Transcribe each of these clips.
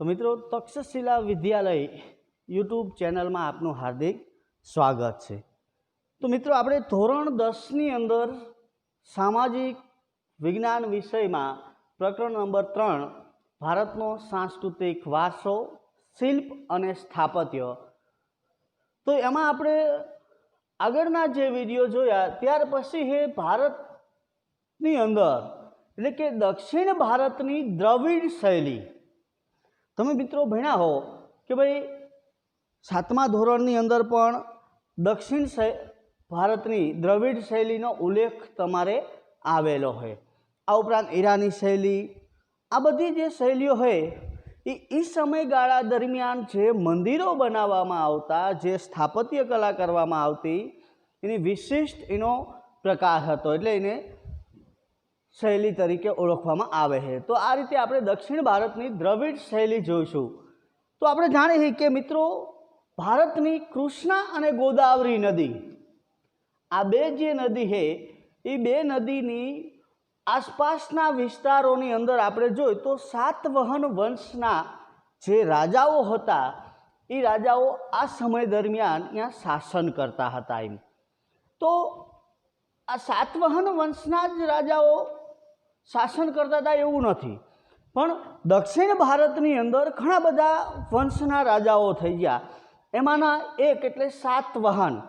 तो मित्रों तक्षशिला विद्यालय यूट्यूब चैनल में आपनु हार्दिक स्वागत है। तो मित्रों આપણે ધોરણ 10 ની અંદર સામાજિક વિજ્ઞાન વિષયમાં પ્રકરણ નંબર 3 ભારતનો સાંસ્કૃતિક વારસો શિલ્પ અને સ્થાપત્ય, તો એમાં આપણે આગળના જે વિડીયો જોયા ત્યાર પછી હે ભારતની અંદર એટલે કે દક્ષિણ ભારતની દ્રવિડ શૈલી તમે મિત્રો ભણ્યા હો કે ભાઈ 7મા ધોરણની અંદર પણ દક્ષિણ ભારતની દ્રવિડ શૈલીનો ઉલ્લેખ તમારે આવેલો હોય। આ ઉપરાંત ઈરાની શૈલી, આ બધી જે શૈલીઓ હોય એ સમયગાળા દરમિયાન જે મંદિરો બનાવવામાં આવતા, જે સ્થાપત્ય કલા કરવામાં આવતી એની વિશિષ્ટ એનો પ્રકાર હતો, એટલે એને शैली तरीके ओळखवामां आवे है। तो आ रीते आपणे दक्षिण भारतनी द्रविड़ शैली जोईशुं। तो आपणे जाणीए के मित्रों भारतनी कृष्णा अने गोदावरी नदी, आ बे जे नदी है ए बे नदीनी आसपासना विस्तारोनी अंदर आपणे जोईए तो सातवाहन वंशना जे राजाओ हता ए राजाओ आ समय दरमियान यहाँ शासन करता हता। एम तो आ सातवाहन वंशना ज राजाओ शासन करता था एवं नहीं, पण दक्षिण भारतनी अंदर घणा बधा वंशना राजाओ थई गया। एमाना एक एटले सातवाहन,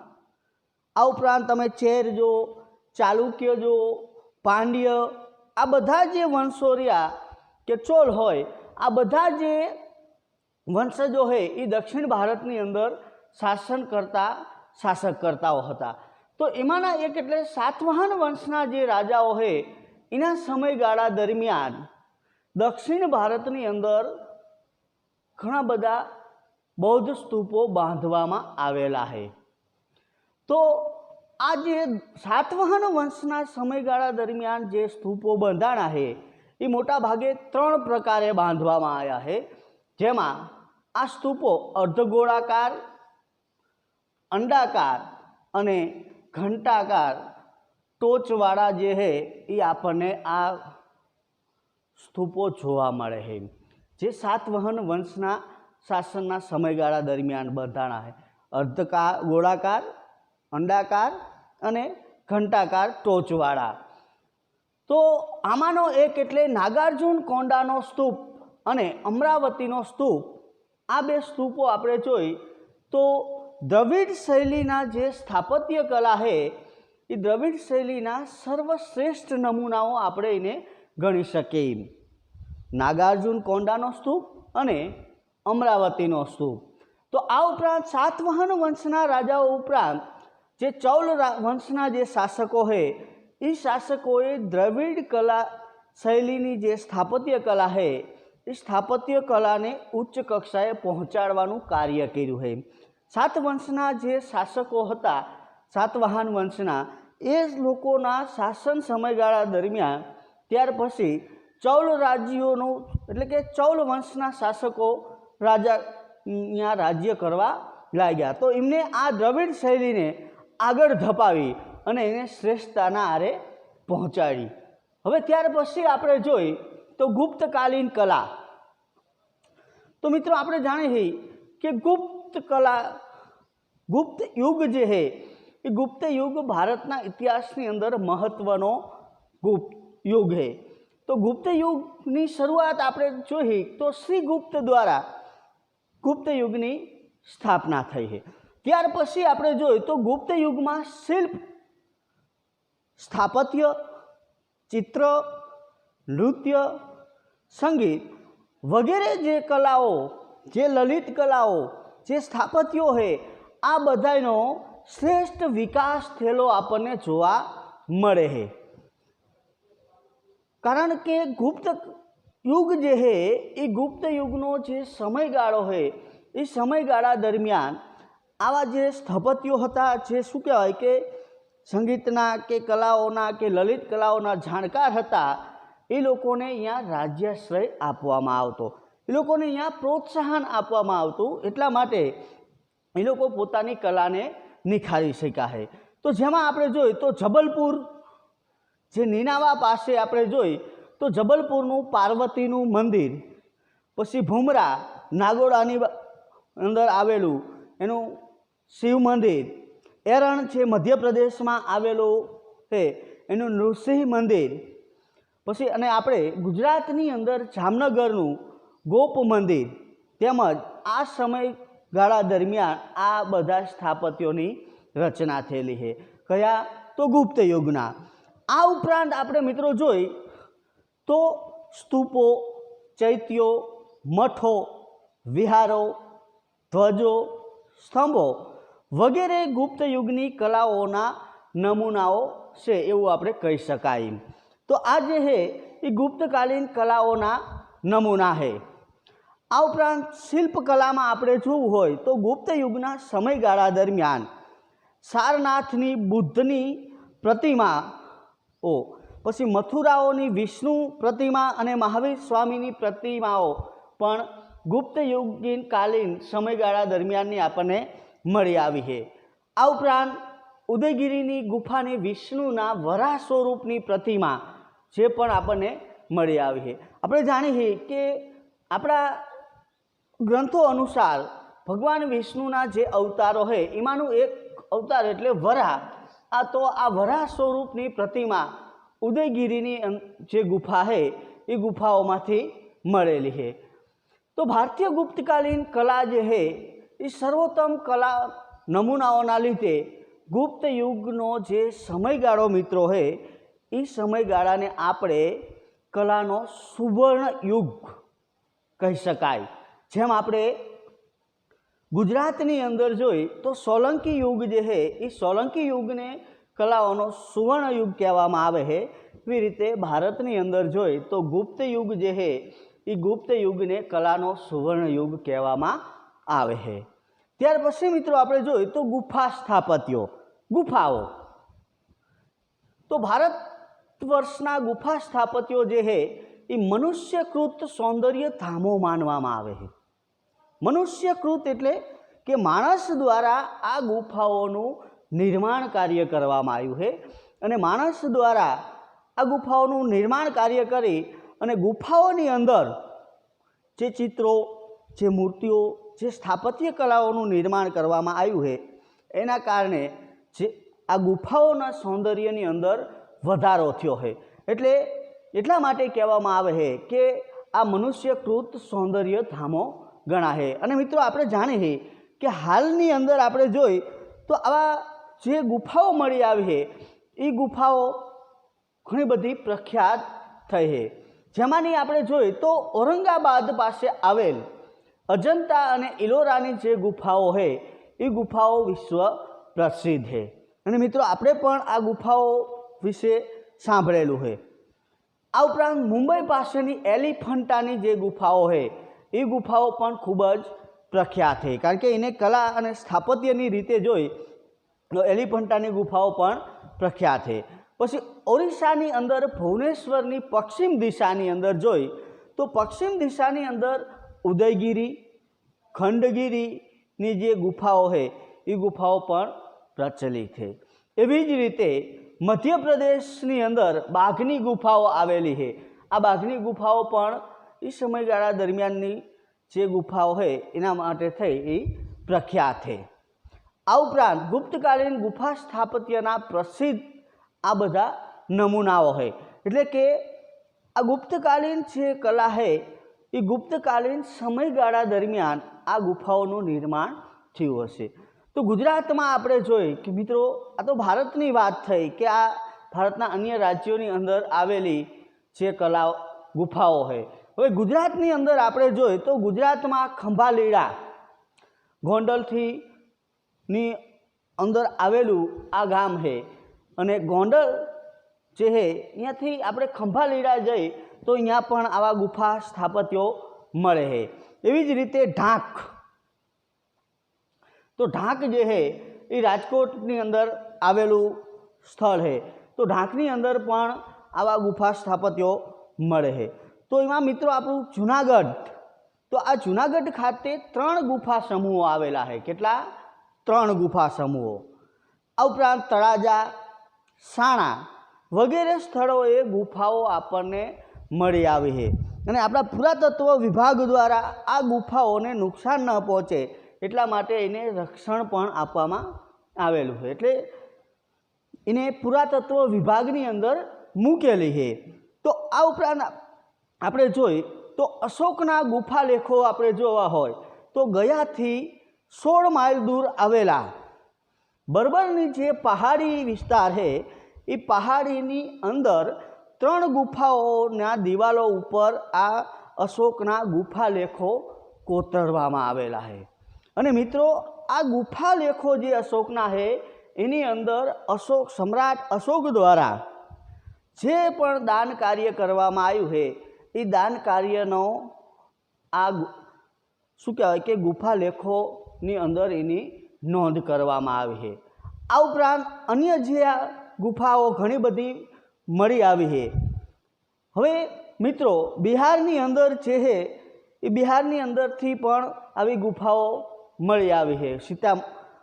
आ उपरांत तमे चेर जो, चालुक्य जो, पांड्य, आ बधा जे वंशो रह्या के चोल होय, आ बधा जे वंशजो है ये दक्षिण भारतनी अंदर शासन करता शासक करताओ हता। तो एमाना एक एटले सातवाहन वंशना जे राजाओ है इना समयगाळा दरमियान दक्षिण भारतनी अंदर घणा बधा बौद्ध स्तूपो बांधवामां आवेला है। तो आ जे सातवाहन वंशना समयगाळा दरमियान जे स्तूपो बंधाणा है ये मोटा भागे 3 प्रकारे बांधवामां आव्या है, जेमां आ स्तूपो अर्धगोळाकार, अंडाकार अने घंटाकार टोचवाड़ा जे है ये आपने आ स्तूपो जोवा मळे है, जे सातवाहन वंशना शासनना समयगाळा दरमियान बंधाणा है। अर्धकार, गोळाकार, अंडाकार अने घंटाकार टोचवाड़ा। तो आमानो एक एटले नागार्जुन कोंडानो स्तूप अने अमरावतीनो स्तूप, आ बे स्तूपो आपणे जोई तो द्रविड़ शैलीना जे स्थापत्य कला है ये द्रविड़ शैलीना सर्वश्रेष्ठ नमूनाओ आपणे एने गणी शकीए। नागार्जुन कोंडानो स्तूप अने अमरावतीनो स्तूप। तो आ उपरांत सातवाहन वंशना राजाओ उपरांत जे चौल वंशना जे शासको है ये शासकोए द्रविड़ कला शैलीनी जे स्थापत्य कला है ये स्थापत्य कला ने उच्च कक्षाए पहोंचाडवानुं कार्य कर्युं है। सात वंशना जे शासको हता सातवाहन वंशना ए लोकोना शासन समयगाळा दरमियान त्यार पछी चौल राज्योनुं एटले के चौल वंशना शासको राजा यहाँ राज्य करवा लाग्या। तो एमने आ द्रविड़ शैलीने आगळ धपावी अने एने श्रेष्ठताना आरे पहोंचाडी। हवे त्यार पछी आपणे जोई तो गुप्तकालीन कला। तो मित्रों आपणे जाणीए के गुप्त कला, गुप्त युग जे है ये गुप्त युग भारतना इतिहासनी अंदर महत्वनो गुप्त युग है। तो गुप्त युगनी शरूआत आपणे जोई तो श्रीगुप्त द्वारा गुप्त युगनी स्थापना थई है। त्यार पछी आपणे जोई तो गुप्त युगमां शिल्प, स्थापत्य, चित्र, नृत्य, संगीत वगैरह जे कलाओ, जे ललित कलाओ, जे स्थापत्यो है आ बधानो श्रेष्ठ विकास थयेलो आपने जोवा मळे है। कारण के गुप्त युग जे है ये गुप्त युगनो जे समयगाळो है ये समयगाळा दरमियान आवा जे स्थापत्यो हता, जे शुं कहेवाय के संगीतना के कलाओना के ललित कलाओना जाणकार हता, ए लोकोने अहींया राज्याश्रय आपवामां आवतो, ए लोकोने अहींया प्रोत्साहन आपवामां आवतुं, एटला माटे ए लोको पोतानी कलाने निखारी शक्या है। तो जेमां आपणे जोईए तो जबलपुर जे नीनावा पासे आपणे जोईए तो जबलपुरनुं पार्वतीनुं मंदिर, પછી ભૂમરા નાગોડાની અંદર આવેલું એનું શિવ મંદિર, એરણ છે મધ્યપ્રદેશમાં આવેલું છે એનું નૃસિંહ મંદિર, પછી અને આપણે ગુજરાતની અંદર જામનગરનું ગોપ મંદિર, તેમજ આ સમયગાળા દરમિયાન આ બધા સ્થાપત્યોની રચના થયેલી છે. કયા? તો ગુપ્ત યુગના. આ ઉપરાંત આપણે મિત્રો જોઈ તો સ્તૂપો, ચૈત્યો, મઠો, વિહારો, ધ્વજો, સ્તંભો વગેરે ગુપ્ત યુગની કલાઓના નમૂનાઓ છે એવું આપણે કહી શકાય. તો આ જે છે એ ગુપ્તકાલીન કલાઓના નમૂના છે. આ ઉપરાંત શિલ્પકલામાં આપણે જોવું હોય તો ગુપ્ત યુગના સમયગાળા દરમિયાન સારનાથની બુદ્ધની પ્રતિમાઓ, પછી મથુરાઓની વિષ્ણુ પ્રતિમા અને મહાવીર સ્વામીની પ્રતિમાઓ પણ ગુપ્ત યુગીન કાલીન સમયગાળા દરમિયાનની આપણને મળી આવી છે. આ ઉપરાંત ઉદયગીરીની ગુફાની વિષ્ણુના વરાહ સ્વરૂપની પ્રતિમા જે પણ આપણને મળી આવી છે. આપણે જાણીએ કે આપણા ગ્રંથો અનુસાર ભગવાન વિષ્ણુના જે અવતારો છે એમાંનું એક અવતાર એટલે વરાહ. આ વરાહ સ્વરૂપની પ્રતિમા ઉદયગીરીની જે ગુફા છે એ ગુફાઓમાંથી મળેલી છે. તો ભારતીય ગુપ્તકાલીન કલા જે છે એ સર્વોત્તમ કલા નમૂનાઓના લીધે ગુપ્ત યુગનો જે સમયગાળો મિત્રો છે એ સમયગાળાને આપણે કલાનો સુવર્ણ યુગ કહી શકાય. જેમ આપણે ગુજરાતની અંદર જોઈ તો સોલંકી યુગ જે છે એ સોલંકી યુગને કલાઓનો સુવર્ણ યુગ કહેવામાં આવે છે. એવી રીતે ભારતની અંદર જોઈ તો ગુપ્ત યુગ જે છે એ ગુપ્ત યુગને કલાનો સુવર્ણ યુગ કહેવામાં આવે છે. ત્યાર પછી મિત્રો આપણે જોઈએ તો ગુફા સ્થાપત્યો, ગુફાઓ. તો ભારત વર્ષના ગુફા સ્થાપત્યો જે છે એ મનુષ્યકૃત સૌંદર્ય ધામો માનવામાં આવે છે. મનુષ્યકૃત એટલે કે માણસ દ્વારા આ ગુફાઓનું નિર્માણ કાર્ય કરવામાં આવ્યું છે અને માણસ દ્વારા આ ગુફાઓનું નિર્માણ કાર્ય કરી અને ગુફાઓની અંદર જે ચિત્રો, જે મૂર્તિઓ, જે સ્થાપત્ય કલાઓનું નિર્માણ કરવામાં આવ્યું છે એના કારણે જે આ ગુફાઓના સૌંદર્યની અંદર વધારો થયો છે. એટલા માટે કહેવામાં આવે છે કે આ મનુષ્યકૃત સૌંદર્ય ધામો ગણાશે. અને મિત્રો આપણે જાણીએ કે હાલની અંદર આપણે જોઈ તો આવા જે ગુફાઓ મળી આવી છે એ ગુફાઓ ઘણી બધી પ્રખ્યાત થઈ છે. જેમાંની આપણે જોઈએ તો ઔરંગાબાદ પાસે આવેલ અજંતા અને ઇલોરાની જે ગુફાઓ છે એ ગુફાઓ વિશ્વ પ્રસિદ્ધ છે. અને મિત્રો આપણે પણ આ ગુફાઓ વિશે સાંભળેલું છે. આ ઉપરાંત મુંબઈ પાસેની એલિફન્ટાની જે ગુફાઓ છે એ ગુફાઓ પણ ખૂબ જ પ્રખ્યાત છે, કારણ કે એને કલા અને સ્થાપત્યની રીતે જોઈ તો એલિફન્ટાની ગુફાઓ પણ પ્રખ્યાત છે. પછી ઓરિસ્સાની અંદર ભુવનેશ્વરની પશ્ચિમ દિશાની અંદર જોઈ તો પશ્ચિમ દિશાની અંદર ઉદયગીરી, ખંડગીરીની જે ગુફાઓ છે એ ગુફાઓ પણ પ્રચલિત છે. એવી જ રીતે મધ્યપ્રદેશની અંદર બાઘની ગુફાઓ આવેલી છે. આ બાઘની ગુફાઓ પણ એ સમયગાળા દરમિયાનની જે ગુફાઓ છે એના માટે થઈ એ પ્રખ્યાત છે. આ ઉપરાંત ગુપ્તકાલીન ગુફા સ્થાપત્યના પ્રસિદ્ધ આ બધા નમૂનાઓ છે. એટલે કે આ ગુપ્તકાલીન જે કલા છે એ ગુપ્તકાલીન સમયગાળા દરમિયાન આ ગુફાઓનું નિર્માણ થયું હશે. તો ગુજરાતમાં આપણે જોઈએ કે મિત્રો આ તો ભારતની વાત થઈ કે આ ભારતના અન્ય રાજ્યોની અંદર આવેલી જે કલા ગુફાઓ છે. હવે ગુજરાતની અંદર આપણે જોઈએ તો ગુજરાતમાં ખંભાલીડા ગોંડલથી ની અંદર આવેલું આ ગામ છે અને ગોંડલ જે છે અહીંયાથી આપણે ખંભાલીડા જઈ તો અહીંયા પણ આવા ગુફા સ્થાપત્યો મળે છે. એવી જ રીતે ઢાંક, તો ઢાંક જે છે એ રાજકોટની અંદર આવેલું સ્થળ છે. તો ઢાંકની અંદર પણ આવા ગુફા સ્થાપત્યો મળે છે. તો એમાં મિત્રો આપણું જુનાગઢ, તો આ જુનાગઢ ખાતે 3 ગુફા સમૂહો આવેલા છે. કેટલા? 3 ગુફા સમૂહો. આ ઉપરાંત તળાજા, સાણા વગેરે સ્થળોએ ગુફાઓ આપણને મળી આવી છે. અને આપણા પુરાતત્વ વિભાગ દ્વારા આ ગુફાઓને નુકસાન ન પહોંચે એટલા માટે એને રક્ષણ પણ આપવામાં આવેલું છે, એટલે એને પુરાતત્વ વિભાગની અંદર મૂકેલી છે। તો આ ઉપરાંત આપણે જોઈ તો અશોકના ગુફાલેખો આપણે જોવા હોય તો ગયાથી 16 માઇલ દૂર આવેલા બર્બરની જે પહાડી વિસ્તાર છે એ પહાડીની અંદર 3 ગુફાઓના દિવાલો ઉપર આ અશોકના ગુફાલેખો કોતરવામાં આવેલા છે। અને મિત્રો આ ગુફાલેખો જે અશોકના છે એની અંદર સમ્રાટ અશોક દ્વારા જે પણ દાન કાર્ય કરવામાં આવ્યું છે એ દાન કાર્યનો આ શું કહેવાય કે ગુફાલેખોની અંદર એની નોંધ કરવામાં આવી છે। આ ઉપરાંત અન્ય જે આ ગુફાઓ ઘણી બધી મળી આવી છે। હવે મિત્રો બિહારની અંદર જે છે એ બિહારની અંદરથી પણ આવી ગુફાઓ મળી આવી છે, સીતા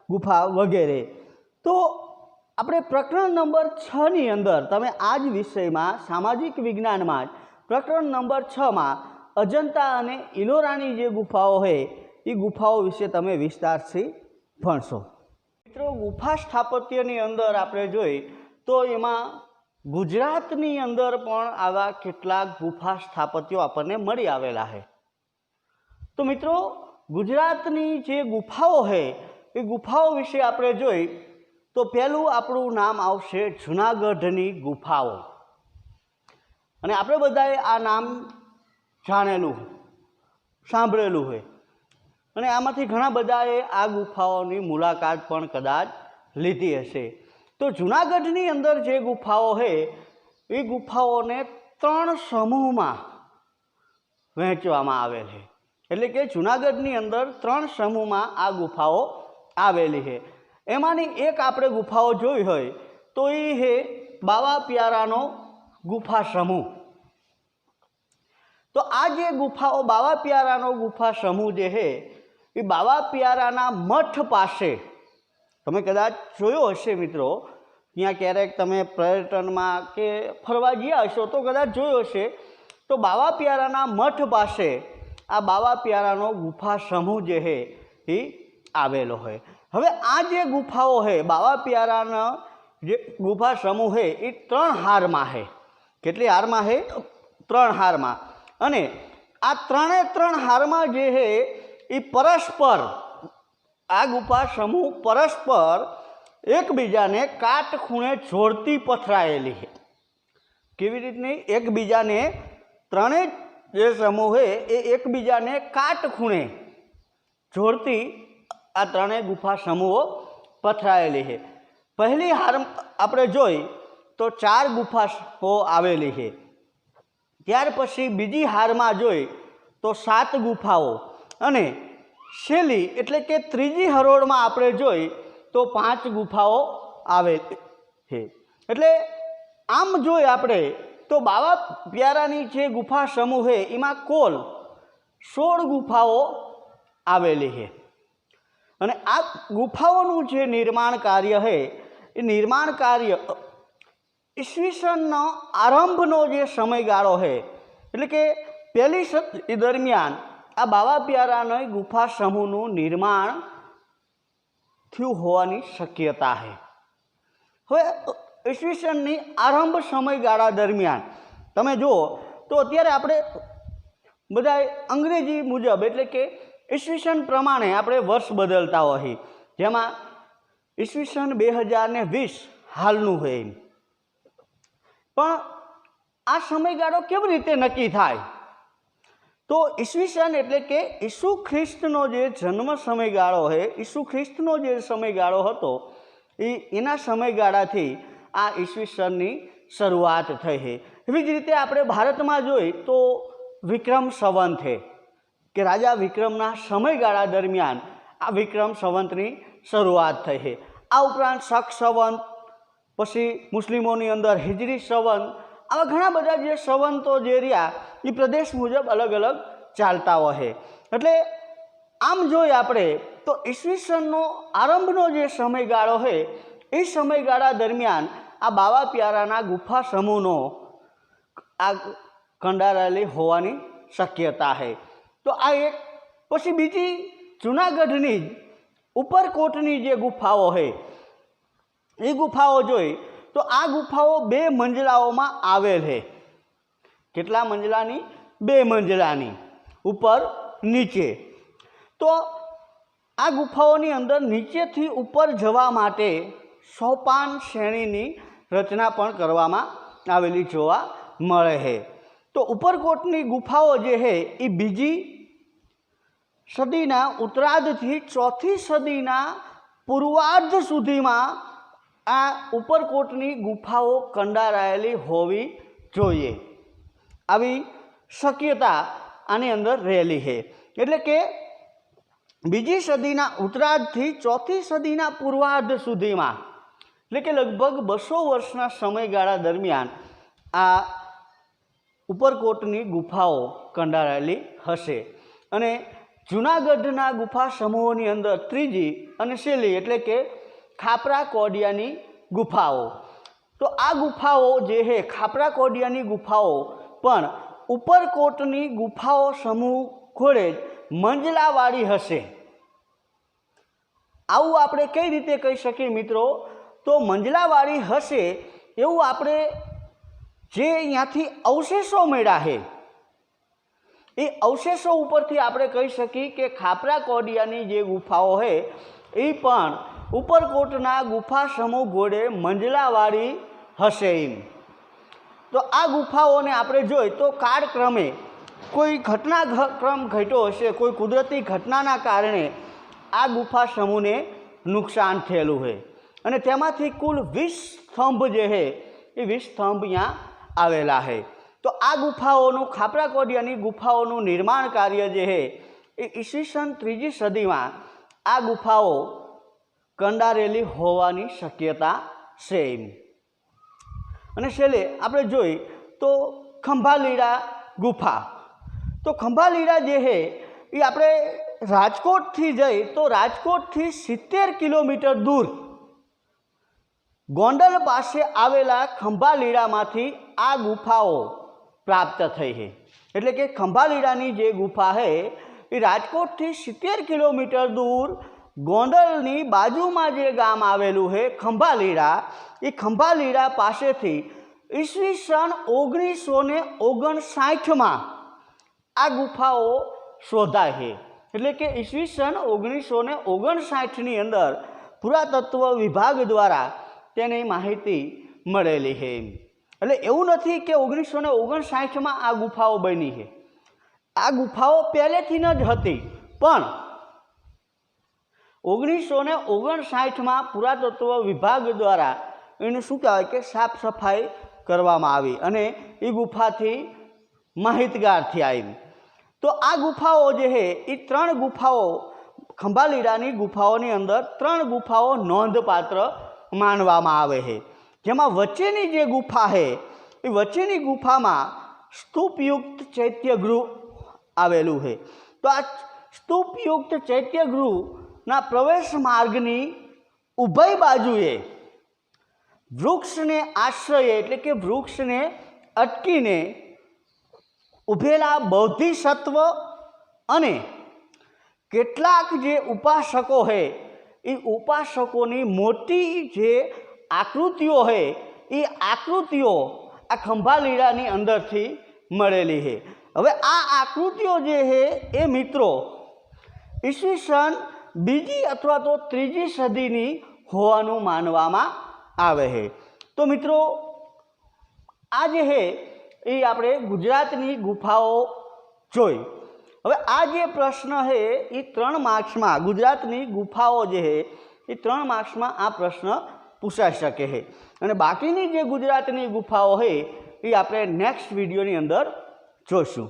ગુફા વગેરે। તો આપણે પ્રકરણ નંબર 6ની અંદર તમે આ જ વિષયમાં સામાજિક વિજ્ઞાનમાં જ પ્રકરણ નંબર 6માં અજંતા અને ઇલોરાની જે ગુફાઓ છે એ ગુફાઓ વિશે તમે વિસ્તારથી ભણશો। મિત્રો ગુફા સ્થાપત્યની અંદર આપણે જોઈ તો એમાં ગુજરાતની અંદર પણ આવા કેટલાક ગુફા સ્થાપત્યો આપણને મળી આવેલા છે। તો મિત્રો ગુજરાતની જે ગુફાઓ છે એ ગુફાઓ વિશે આપણે જોઈ તો પહેલું આપણું નામ આવશે જૂનાગઢની ગુફાઓ। અને આપણે બધાએ આ નામ જાણેલું સાંભળેલું હોય અને આમાંથી ઘણા બધાએ આ ગુફાઓની મુલાકાત પણ કદાચ લીધી હશે। તો જૂનાગઢની અંદર જે ગુફાઓ છે એ ગુફાઓને 3 સમૂહમાં વહેંચવામાં આવેલ છે, એટલે કે જૂનાગઢની અંદર 3 સમૂહમાં આ ગુફાઓ આવેલી છે। એમાંની એક આપણે ગુફાઓ જોઈ હોય તો એ છે બાવા પ્યારાનો ગુફા સમૂહ। તો આ જે ગુફાઓ બાવા પ્યારાનો ગુફા સમૂહ જે છે એ બાવા પ્યારાના મઠ પાસે તમે કદાચ જોયો હશે મિત્રો, ત્યાં ક્યારેક તમે પર્યટનમાં કે ફરવા ગયા હશો તો કદાચ જોયો હશે। તો બાવા પ્યારાના મઠ પાસે આ બાવા પ્યારાનો ગુફા સમૂહ જે છે એ આવેલો હોય। હવે આ જે ગુફાઓ છે બાવા પ્યારાનો જે ગુફા સમૂહ છે એ 3 હારમાં છે। કેટલી હારમાં છે? 3 હારમાં। અને આ 3 હારમાં જે છે એ પરસ્પર આ ગુફા સમૂહ પરસ્પર એકબીજાને કાટખૂણે જોડતી પથરાયેલી છે। કેવી રીતની? એકબીજાને 3 જે સમૂહ છે એ એકબીજાને કાટખૂણે જોડતી આ 3 ગુફા સમૂહો પથરાયેલી છે। પહેલી હાર આપણે જોઈ તો 4 ગુફાઓ આવેલી છે, ત્યાર પછી બીજી હારમાં જોઈ તો 7 ગુફાઓ અને છેલ્લી એટલે કે ત્રીજી હરોળમાં આપણે જોઈ તો 5 ગુફાઓ આવેલી છે। એટલે આમ જોઈ આપણે તો બાવા પ્યારાની જે ગુફા સમૂહ છે એમાં કુલ 16 ગુફાઓ આવેલી છે। અને આ ગુફાઓનું જે નિર્માણ કાર્ય છે એ નિર્માણ કાર્ય ઈસવીસનનો આરંભનો જે સમયગાળો છે એટલે કે પહેલી સદી દરમિયાન આ બાવા પ્યારાના ગુફા સમૂહનું નિર્માણ થયું હોવાની શક્યતા છે। હવે ઈસવીસનની આરંભ સમયગાળા દરમિયાન તમે જુઓ તો અત્યારે આપણે બધા અંગ્રેજી મુજબ એટલે કે ઈસવીસન પ્રમાણે આપણે વર્ષ બદલતા હોઈએ, જેમાં ઈસવીસન 2020 હાલનું હોય। પણ આ સમયગાળો કેવી રીતે નક્કી થાય? તો ઈસવીસન એટલે કે ઈસુ ખ્રિસ્તનો જે જન્મ સમયગાળો છે, ઈસુ ખ્રિસ્તનો જે સમયગાળો હતો એના સમયગાળાથી આ ઈસવીસનની શરૂઆત થઈ છે। એવી જ રીતે આપણે ભારતમાં જોઈએ તો વિક્રમ સંવત છે કે રાજા વિક્રમના સમયગાળા દરમિયાન આ વિક્રમ સંવતની શરૂઆત થઈ છે। આ ઉપરાંત શક સંવત, પછી મુસ્લિમોની અંદર હિજરી સંવત, આવા ઘણા બધા જે સંવતો જે રહ્યા એ પ્રદેશ મુજબ અલગ અલગ ચાલતા હોય છે। એટલે આમ જોઈએ આપણે તો ઈસવીસનનો આરંભનો જે સમયગાળો છે એ સમયગાળા દરમિયાન આ બાવા પ્યારાના ગુફા સમૂહનો આ કંડારાયેલી હોવાની શક્યતા છે। તો આ એક। પછી બીજી જૂનાગઢની જ ઉપરકોટની જે ગુફાઓ છે એ ગુફાઓ જોઈ તો આ ગુફાઓ 2 મંજિલાઓમાં આવેલ છે। કેટલા મંજિલાની? 2 મંજિલાની, ઉપર નીચે। તો આ ગુફાઓની અંદર નીચેથી ઉપર જવા માટે સોપાન શ્રેણીની રચના પણ કરવામાં આવેલી જોવા મળે છે। તો ઉપરકોટની ગુફાઓ જે છે એ 2જી સદીના ઉત્તરાર્ધથી 4થી સદીના પૂર્વાર્ધ સુધીમાં આ ઉપરકોટની ગુફાઓ કંડારાયેલી હોવી જોઈએ, આવી શક્યતા આની અંદર રહેલી છે। એટલે કે 2જી સદીના ઉત્તરાર્ધથી 4થી સદીના પૂર્વાર્ધ સુધીમાં, એટલે કે લગભગ 200 વર્ષના સમયગાળા દરમિયાન આ ઉપરકોટની ગુફાઓ કંડારાયેલી હશે। અને જૂનાગઢના ગુફા સમૂહોની અંદર 3જી અને છેલ્લી એટલે કે ખાપરા કોડિયાની ગુફાઓ। તો આ ગુફાઓ જે છે ખાપરા કોડિયાની ગુફાઓ પણ ઉપરકોટની ગુફાઓ સમૂહ ખોળે જ મંજલાવાળી હશે। આવું આપણે કઈ રીતે કહી શકીએ મિત્રો? તો મંજલાવાળી હશે એવું આપણે જે અહીંયાથી અવશેષો મળ્યા છે એ અવશેષો ઉપરથી આપણે કહી શકીએ કે ખાપરા કોડિયાની જે ગુફાઓ છે એ પણ ઉપરકોટના ગુફા સમૂહ ઘોડે મંજલાવાળી હશે એમ। તો આ ગુફાઓને આપણે જોઈએ તો કાળક્રમે કોઈ ઘટનાક્રમ ઘટ્યો હશે, કોઈ કુદરતી ઘટનાના કારણે આ ગુફા સમૂહને નુકસાન થયેલું છે। અને તેમાંથી કુલ 20 સ્તંભ જે છે એ 20 સ્તંભ અહીંયા આવેલા છે। તો આ ગુફાઓનું ખાપરા કોડિયાની ગુફાઓનું નિર્માણ કાર્ય જે છે એ ઈસવીસન 3જી સદીમાં આ ગુફાઓ કંડારેલી હોવાની શક્યતા છે એમ। અને છેલ્લે આપણે જોઈ તો ખંભાલીડા ગુફા। તો ખંભાલીડા જે છે એ આપણે રાજકોટથી જઈ તો રાજકોટથી 70 કિલોમીટર દૂર ગોંડલ પાસે આવેલા ખંભાલીડામાંથી આ ગુફાઓ પ્રાપ્ત થઈ છે। એટલે કે ખંભાલીડાની જે ગુફા છે એ રાજકોટથી 70 કિલોમીટર દૂર ગોંડલની બાજુમાં જે ગામ આવેલું છે ખંભાલીડા, એ ખંભાલીડા પાસેથી ઈસવીસન 1959માં આ ગુફાઓ શોધાય છે। એટલે કે ઈસવીસન 1959ની અંદર પુરાતત્વ વિભાગ દ્વારા તેની માહિતી મળેલી છે। એટલે એવું નથી કે 1959માં આ ગુફાઓ બની છે, આ ગુફાઓ પહેલેથી જ હતી, પણ 1959માં પુરાતત્વ વિભાગ દ્વારા એને શું કહેવાય કે સાફ સફાઈ કરવામાં આવી અને એ ગુફાથી માહિતગાર થયા એમ। તો આ ગુફાઓ જે છે એ 3 ગુફાઓ ખંભાલીડાની ગુફાઓની અંદર 3 ગુફાઓ નોંધપાત્ર માનવામાં આવે છે। જેમાં વચ્ચેની જે ગુફા છે એ વચ્ચેની ગુફામાં સ્તૂપયુક્ત ચૈત્યગૃહ આવેલું છે। તો આ સ્તૂપયુક્ત ચૈત્યગૃહના પ્રવેશ માર્ગની ઉભય બાજુએ વૃક્ષને આશ્રયે એટલે કે વૃક્ષને અટકીને ઊભેલા બોધિસત્વ અને કેટલાક જે ઉપાસકો છે એ ઉપાસકોની મોટી જે આકૃતિઓ છે એ આકૃતિઓ આ ખંભાલીડાની અંદરથી મળેલી છે। હવે આ આકૃતિઓ જે છે એ મિત્રો ઈસવીસન 2જી અથવા તો 3જી સદીની હોવાનું માનવામાં આવે છે। તો મિત્રો આ જે છે એ આપણે ગુજરાતની ગુફાઓ જોઈ। હવે આ જે પ્રશ્ન છે એ 3 માર્ક્સમાં ગુજરાતની ગુફાઓ જે છે એ 3 માર્ક્સમાં આ પ્રશ્ન પૂછાઈ શકે છે। અને બાકીની જે ગુજરાતની ગુફાઓ છે એ આપણે નેક્સ્ટ વિડીયોની અંદર જોઈશું।